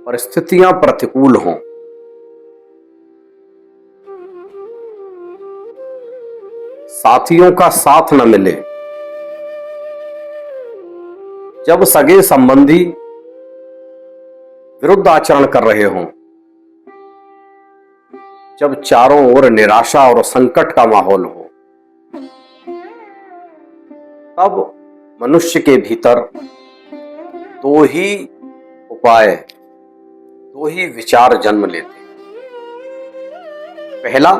परिस्थितियां प्रतिकूल हों, साथियों का साथ न मिले, जब सगे संबंधी विरुद्ध आचरण कर रहे हों, जब चारों ओर निराशा और संकट का माहौल हो, तब मनुष्य के भीतर दो ही उपाय, दो ही विचार जन्म लेते हैं। पहला,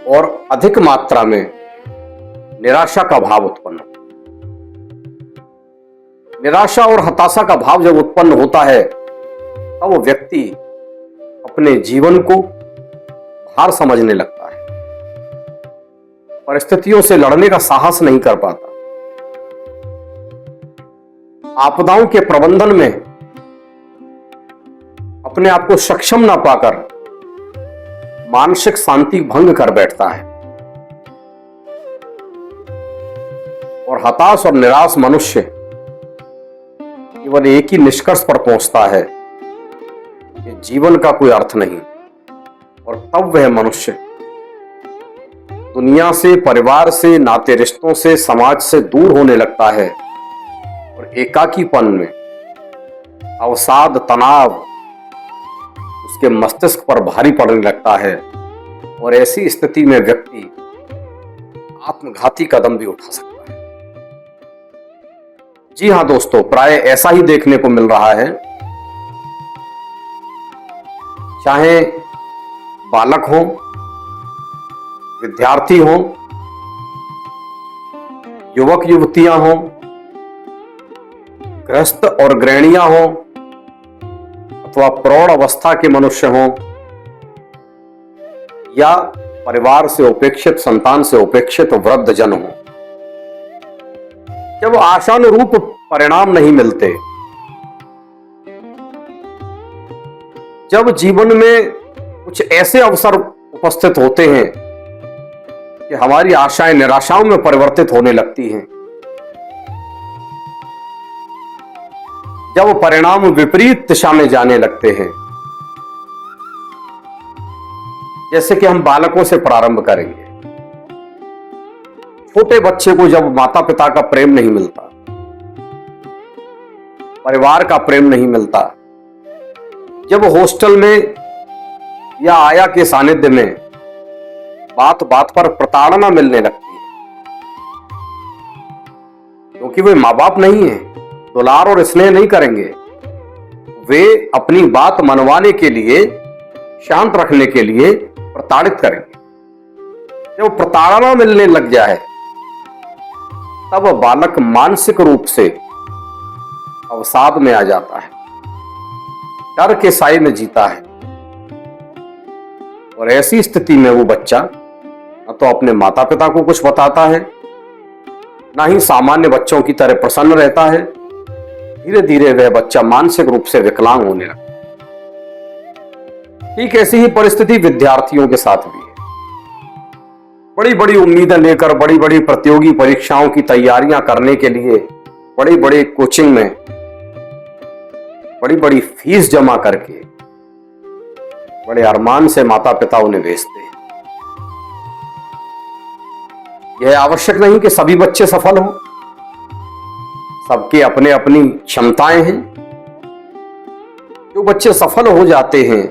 और अधिक मात्रा में निराशा का भाव उत्पन्न। निराशा और हताशा का भाव जब उत्पन्न होता है तब वो व्यक्ति अपने जीवन को हार समझने लगता है, परिस्थितियों से लड़ने का साहस नहीं कर पाता, आपदाओं के प्रबंधन में अपने आप को सक्षम ना पाकर मानसिक शांति भंग कर बैठता है। और हताश और निराश मनुष्य केवल एक ही निष्कर्ष पर पहुंचता है कि जीवन का कोई अर्थ नहीं, और तब वह मनुष्य दुनिया से, परिवार से, नाते रिश्तों से, समाज से दूर होने लगता है और एकाकीपन में अवसाद, तनाव उसके मस्तिष्क पर भारी पड़ने लगता है, और ऐसी स्थिति में व्यक्ति आत्मघाती कदम भी उठा सकता है। जी हां दोस्तों, प्राय ऐसा ही देखने को मिल रहा है। चाहे बालक हो, विद्यार्थी हो, युवक युवतियां हो, गृहस्थ और गृहिणियां हो, अथवा प्रौढ़ अवस्था के मनुष्य हों, या परिवार से उपेक्षित, संतान से उपेक्षित वृद्ध जन हो, जब आशानुरूप परिणाम नहीं मिलते, जब जीवन में कुछ ऐसे अवसर उपस्थित होते हैं कि हमारी आशाएं निराशाओं में परिवर्तित होने लगती हैं, जब परिणाम विपरीत दिशा में जाने लगते हैं, जैसे कि हम बालकों से प्रारंभ करेंगे। छोटे बच्चे को जब माता पिता का प्रेम नहीं मिलता, परिवार का प्रेम नहीं मिलता, जब हॉस्टल में या आया के सानिध्य में बात बात पर प्रताड़ना मिलने लगती है, क्योंकि वे माँ बाप नहीं है, दुलार और स्नेह नहीं करेंगे, वे अपनी बात मनवाने के लिए, शांत रखने के लिए प्रताड़ित करेंगे। जब प्रताड़ना मिलने लग जाए तब बालक मानसिक रूप से अवसाद में आ जाता है, डर के साए में जीता है, और ऐसी स्थिति में वो बच्चा न तो अपने माता पिता को कुछ बताता है, ना ही सामान्य बच्चों की तरह प्रसन्न रहता है। धीरे धीरे वह बच्चा मानसिक रूप से विकलांग होने लगता है। ठीक ऐसी ही परिस्थिति विद्यार्थियों के साथ भी है। बड़ी बड़ी उम्मीदें लेकर, बड़ी बड़ी प्रतियोगी परीक्षाओं की तैयारियां करने के लिए बड़ी बड़ी कोचिंग में बड़ी बड़ी फीस जमा करके बड़े अरमान से माता पिता उन्हें भेजते हैं। यह आवश्यक नहीं कि सभी बच्चे सफल हों, सबके अपने अपनी क्षमताएं हैं। जो बच्चे सफल हो जाते हैं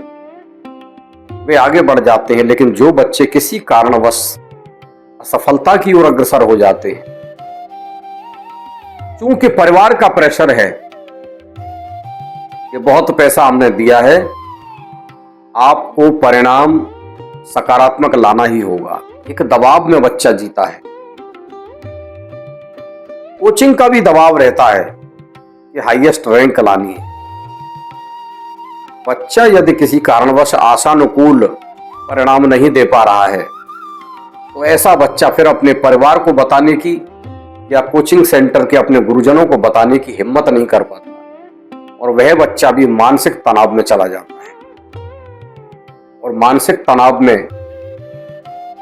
वे आगे बढ़ जाते हैं, लेकिन जो बच्चे किसी कारणवश असफलता की ओर अग्रसर हो जाते हैं, चूंकि परिवार का प्रेशर है कि बहुत पैसा हमने दिया है, आपको परिणाम सकारात्मक लाना ही होगा, एक दबाव में बच्चा जीता है। कोचिंग का भी दबाव रहता है कि हाईएस्ट रैंक लानी है। बच्चा यदि किसी कारणवश आशानुकूल परिणाम नहीं दे पा रहा है तो ऐसा बच्चा फिर अपने परिवार को बताने की या कोचिंग सेंटर के अपने गुरुजनों को बताने की हिम्मत नहीं कर पाता, और वह बच्चा भी मानसिक तनाव में चला जाता है, और मानसिक तनाव में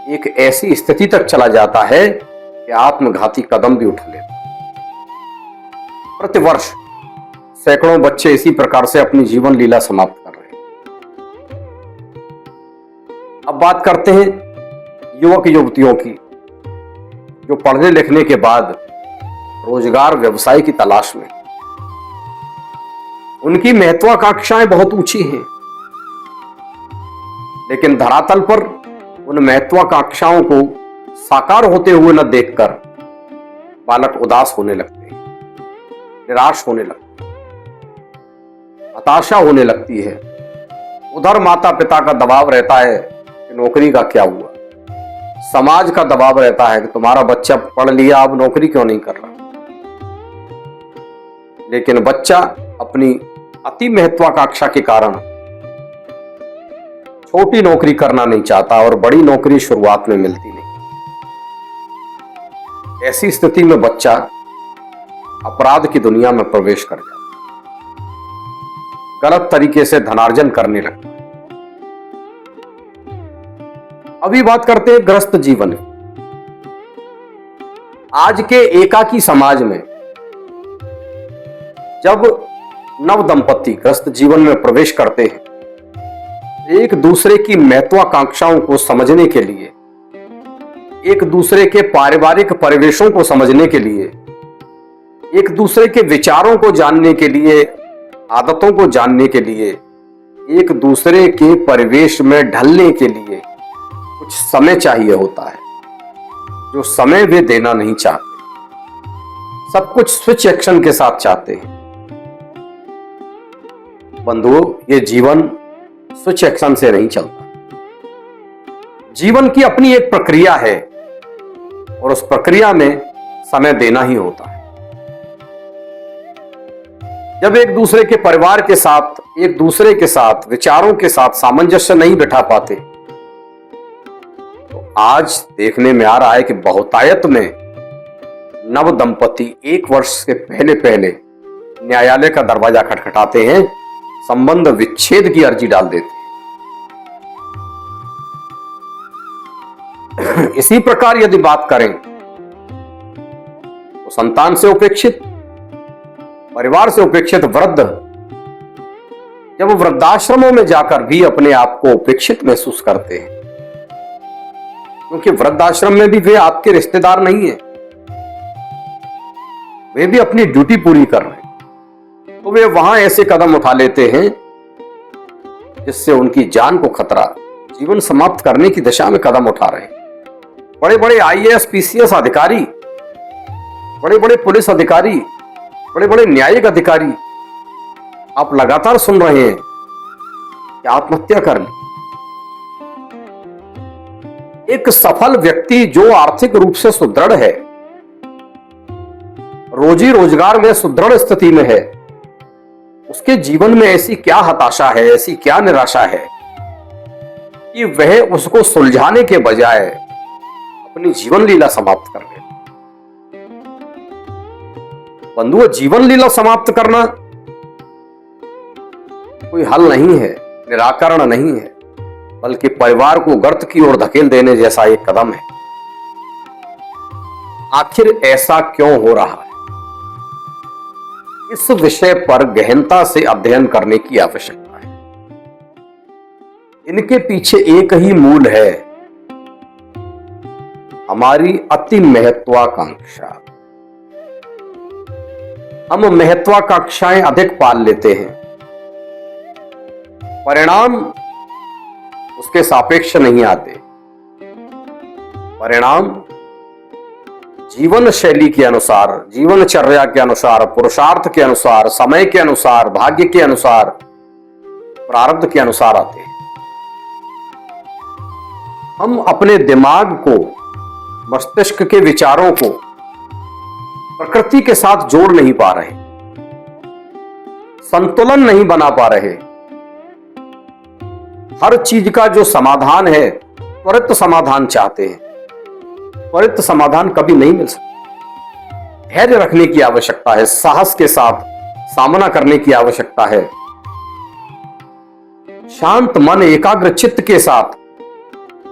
एक ऐसी स्थिति तक चला जाता है कि आत्मघाती कदम भी उठा लेता है। प्रतिवर्ष सैकड़ों बच्चे इसी प्रकार से अपनी जीवन लीला समाप्त कर रहे हैं। अब बात करते हैं युवक युवतियों की, जो पढ़ने लिखने के बाद रोजगार व्यवसाय की तलाश में। उनकी महत्वाकांक्षाएं बहुत ऊंची हैं, लेकिन धरातल पर उन महत्वाकांक्षाओं को साकार होते हुए न देखकर बालक उदास होने लगते हैं, निराश होने लगते हैं, हताशा होने लगती है। उधर माता पिता का दबाव रहता है कि नौकरी का क्या हुआ, समाज का दबाव रहता है कि तुम्हारा बच्चा पढ़ लिया, अब नौकरी क्यों नहीं कर रहा। लेकिन बच्चा अपनी अति महत्वाकांक्षा के कारण छोटी नौकरी करना नहीं चाहता और बड़ी नौकरी शुरुआत में मिलती नहीं। ऐसी स्थिति में बच्चा अपराध की दुनिया में प्रवेश कर जाता है, गलत तरीके से धनार्जन करने लगता है। अभी बात करते हैं ग्रस्त जीवन की। आज के एकाकी समाज में जब नव दंपति ग्रस्त जीवन में प्रवेश करते हैं, एक दूसरे की महत्वाकांक्षाओं को समझने के लिए, एक दूसरे के पारिवारिक परिवेशों को समझने के लिए, एक दूसरे के विचारों को जानने के लिए, आदतों को जानने के लिए, एक दूसरे के परिवेश में ढलने के लिए कुछ समय चाहिए होता है, जो समय वे देना नहीं चाहते। सब कुछ स्विच एक्शन के साथ चाहते हैं। बंधुओं, ये जीवन स्विच एक्शन से नहीं चलता। जीवन की अपनी एक प्रक्रिया है और उस प्रक्रिया में समय देना ही होता है। जब एक दूसरे के परिवार के साथ, एक दूसरे के साथ विचारों के साथ सामंजस्य नहीं बिठा पाते, तो आज देखने में आ रहा है कि बहुतायत में नव दंपति 1 वर्ष के पहले पहले न्यायालय का दरवाजा खटखटाते हैं, संबंध विच्छेद की अर्जी डाल देते हैं। इसी प्रकार यदि बात करें तो संतान से उपेक्षित, परिवार से उपेक्षित वृद्ध जब वृद्धाश्रमों में जाकर भी अपने आप को उपेक्षित महसूस करते हैं, क्योंकि वृद्धाश्रम में भी वे आपके रिश्तेदार नहीं है, वे भी अपनी ड्यूटी पूरी कर रहे हैं, तो वे वहां ऐसे कदम उठा लेते हैं जिससे उनकी जान को खतरा, जीवन समाप्त करने की दिशा में कदम उठा रहे हैं। बड़े बड़े IAS PCS अधिकारी, बड़े बड़े पुलिस अधिकारी, बड़े बड़े न्यायिक अधिकारी, आप लगातार सुन रहे हैं कि आत्महत्या कर ली। एक सफल व्यक्ति जो आर्थिक रूप से सुदृढ़ है, रोजी रोजगार में सुदृढ़ स्थिति में है, उसके जीवन में ऐसी क्या हताशा है, ऐसी क्या निराशा है कि वह उसको सुलझाने के बजाय अपनी जीवन लीला समाप्त कर ले। बंधुओं, जीवन लीला समाप्त करना कोई हल नहीं है, निराकरण नहीं है, बल्कि परिवार को गर्त की ओर धकेल देने जैसा एक कदम है। आखिर ऐसा क्यों हो रहा है? इस विषय पर गहनता से अध्ययन करने की आवश्यकता है। इनके पीछे एक ही मूल है, हमारी अति महत्वाकांक्षा। हम महत्वाकांक्षाएं अधिक पाल लेते हैं, परिणाम उसके सापेक्ष नहीं आते। परिणाम जीवन शैली के अनुसार, जीवनचर्या के अनुसार, पुरुषार्थ के अनुसार, समय के अनुसार, भाग्य के अनुसार, प्रारब्ध के अनुसार आते हैं। हम अपने दिमाग को, मस्तिष्क के विचारों को प्रकृति के साथ जोड़ नहीं पा रहे, संतुलन नहीं बना पा रहे। हर चीज का जो समाधान है, त्वरित समाधान चाहते हैं। त्वरित समाधान कभी नहीं मिल सकता। धैर्य रखने की आवश्यकता है, साहस के साथ सामना करने की आवश्यकता है। शांत मन, एकाग्र चित्त के साथ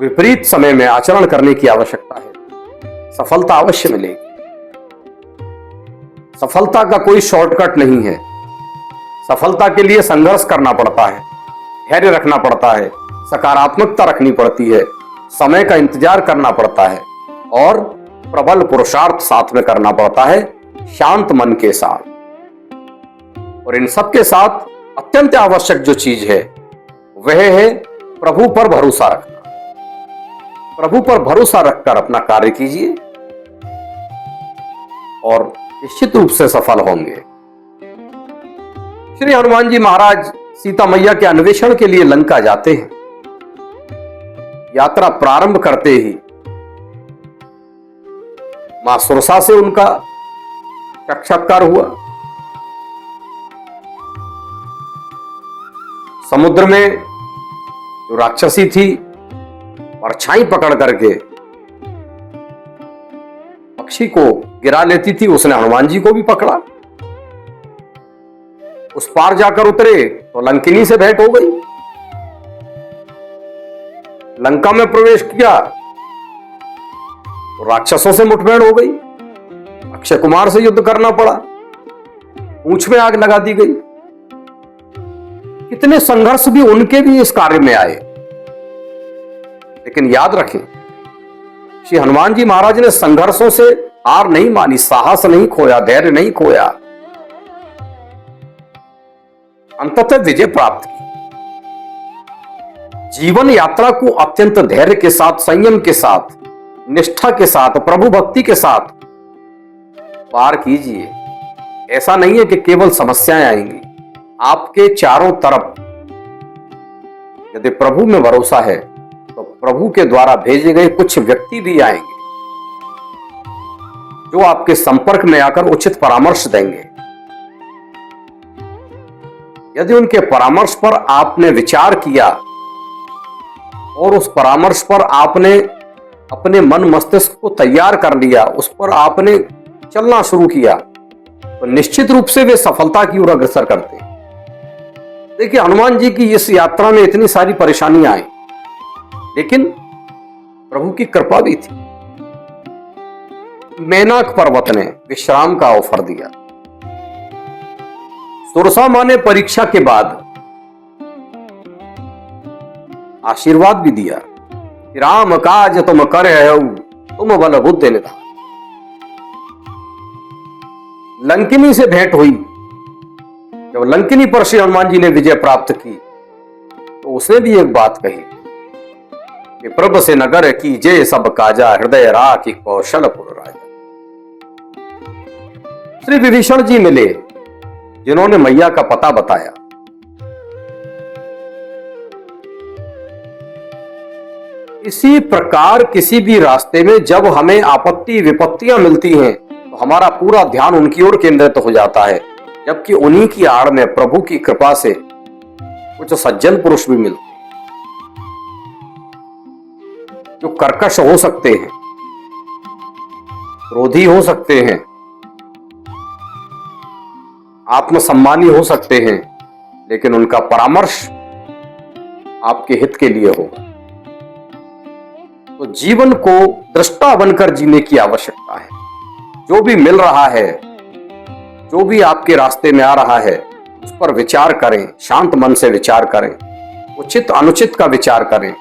विपरीत समय में आचरण करने की आवश्यकता है। सफलता अवश्य मिलेगी। सफलता का कोई शॉर्टकट नहीं है। सफलता के लिए संघर्ष करना पड़ता है, धैर्य रखना पड़ता है, सकारात्मकता रखनी पड़ती है, समय का इंतजार करना पड़ता है और प्रबल पुरुषार्थ साथ में करना पड़ता है, शांत मन के साथ। और इन सब के साथ अत्यंत आवश्यक जो चीज है वह है प्रभु पर भरोसा रखना। प्रभु पर भरोसा रखकर अपना कार्य कीजिए और निश्चित रूप से सफल होंगे। श्री हनुमान जी महाराज सीता मैया के अन्वेषण के लिए लंका जाते हैं। यात्रा प्रारंभ करते ही मां सुरसा से उनका साक्षात्कार हुआ। समुद्र में जो राक्षसी थी परछाई पकड़ करके पक्षी को गिरा लेती थी, उसने हनुमान जी को भी पकड़ा। उस पार जाकर उतरे तो लंकिनी से भेंट हो गई। लंका में प्रवेश किया तो राक्षसों से मुठभेड़ हो गई। अक्षय कुमार से युद्ध करना पड़ा, पूंछ में आग लगा दी गई। कितने संघर्ष भी उनके भी इस कार्य में आए, लेकिन याद रखें श्री हनुमान जी महाराज ने संघर्षों से हार नहीं मानी, साहस नहीं खोया, धैर्य नहीं खोया, अंततः विजय प्राप्त की। जीवन यात्रा को अत्यंत धैर्य के साथ, संयम के साथ, निष्ठा के साथ, प्रभु भक्ति के साथ पार कीजिए। ऐसा नहीं है कि केवल समस्याएं आएंगी, आपके चारों तरफ यदि प्रभु में भरोसा है तो प्रभु के द्वारा भेजे गए कुछ व्यक्ति भी आएंगे जो आपके संपर्क में आकर उचित परामर्श देंगे। यदि उनके परामर्श पर आपने विचार किया और उस परामर्श पर आपने अपने मन मस्तिष्क को तैयार कर लिया, उस पर आपने चलना शुरू किया, तो निश्चित रूप से वे सफलता की ओर अग्रसर करते हैं। देखिए हनुमान जी की इस यात्रा में इतनी सारी परेशानियां आई, लेकिन प्रभु की कृपा भी थी। मेनाक पर्वत ने विश्राम का ऑफर दिया। सुरसा मां ने परीक्षा के बाद आशीर्वाद भी दिया कि राम काज तुम करे हो, तुम बल बुद्धि निधान। लंकिनी से भेंट हुई। जब लंकिनी पर श्री हनुमान जी ने विजय प्राप्त की तो उसने भी एक बात कही कि प्रभ से नगर की जय सब काजा, हृदय राखी कौशलपुर राजा। श्री विभीषण जी मिले जिन्होंने मैया का पता बताया। इसी प्रकार किसी भी रास्ते में जब हमें आपत्ति विपत्तियां मिलती हैं तो हमारा पूरा ध्यान उनकी ओर केंद्रित हो जाता है, जबकि उन्हीं की आड़ में प्रभु की कृपा से कुछ सज्जन पुरुष भी मिलते हैं जो कर्कश हो सकते हैं, क्रोधी हो सकते हैं, आत्मसम्मानी हो सकते हैं, लेकिन उनका परामर्श आपके हित के लिए होगा। तो जीवन को दृष्टा बनकर जीने की आवश्यकता है। जो भी मिल रहा है, जो भी आपके रास्ते में आ रहा है, उस पर विचार करें, शांत मन से विचार करें, उचित अनुचित का विचार करें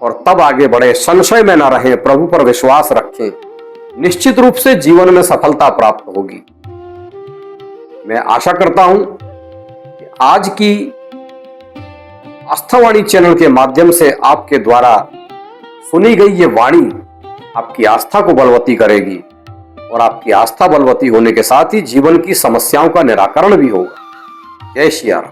और तब आगे बढ़े। संशय में न रहें, प्रभु पर विश्वास रखें, निश्चित रूप से जीवन में सफलता प्राप्त होगी। मैं आशा करता हूं कि आज की आस्थावाणी चैनल के माध्यम से आपके द्वारा सुनी गई ये वाणी आपकी आस्था को बलवती करेगी और आपकी आस्था बलवती होने के साथ ही जीवन की समस्याओं का निराकरण भी होगा। जय श्री राम।